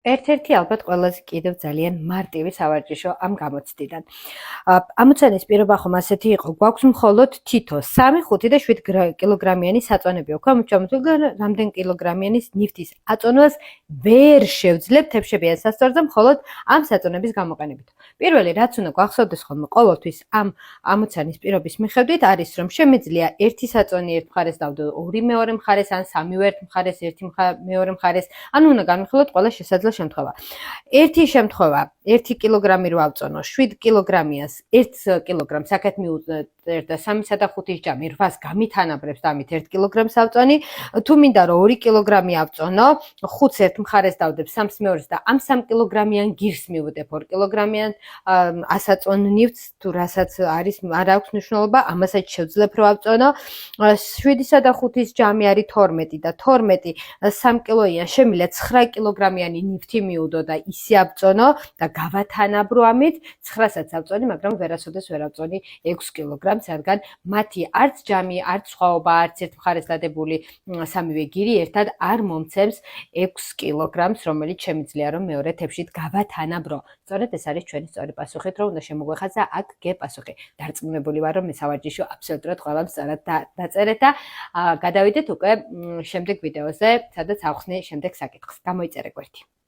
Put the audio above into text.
ერთ-ერთი ალბათ ყველაზე კიდევ ძალიან მარტივი სავარჯიშო ამ გამოცდიდან. ამოცანის პირობა ხომ ასეთი იყო, გვაქვს მხოლოდ თითო 3, 5 და 7 კილოგრამიანი საწონები აქვს. ამიტომ რამდენ კილოგრამიანი ნივთის აწონვას ვერ შევძლებთ თებშებიან სასწორზე მხოლოდ ამ საწონების გამოყენებით. პირველი რაც უნდა გვახსოვდეს ხოლმე ყოველთვის ამ ამოცანის პირობის მიხედვით არის რომ შემიძლია ერთი საწონი ერთ მხარეს დავდო, ორი მეორე მხარეს ან სამივე ერთ მხარეს, ერთი მეორე მხარეს, ანუ უნდა განვიხილოთ ყველა შესაძლო შემთხვევა. ერთი შემთხვევა 1 კილოგრამი რო ავწონო 7 კილოგრამიანს 1 კილოგრამს აქეთ მიუწვდეთ და 3-სა და 5-ის ჯამი 8-ს გამითანაბრებს და ამით 1 კილოგრამს ავწონი. თუ მინდა რომ 2 კილოგრამი ავწონო 5-ს ერთ მხარეს დავდებ 3-ს მეორეს და ამ 3 კილოგრამიან გირს მივდებ 2 კილოგრამიან ასაწონ ნივთს თუ რასაც არის არ აქვს მნიშვნელობა ამასაც შევძლებ რომ ავწონო. 7-ისა და 5-ის ჯამი არის 12 და 12 3 კილოიან შემიძლია 9 კილოგრამიანი ნივთი მიუდო და ისე ავწონო და გავათანაბრო ამით 9-საც ავწონი, მაგრამ ვერასოდეს ვერ ავწონი 6 კილოგრამს, რადგან მათი არც ჯამი, არც სხვაობა, არც ერთ მხარეს დადებული სამივე გირი ერთად არ მომცემს 6 კილოგრამს, რომელიც შემიძლია რომ მეორე თებშით გავათანაბრო. სწორედ ეს არის ჩვენი სწორი პასუხი, რომ უნდა შემოგვეხაცა აქ გე პასუხი. დარწმუნებული ვარ, რომ მე სავარჯიშო აბსოლუტურად ყველამ სწორად დაწერეთ და გადავიდეთ უკვე შემდეგ ვიდეოზე, სადაც ავხსნე შემდეგ საკითხს. გამოიწერე გვერდი.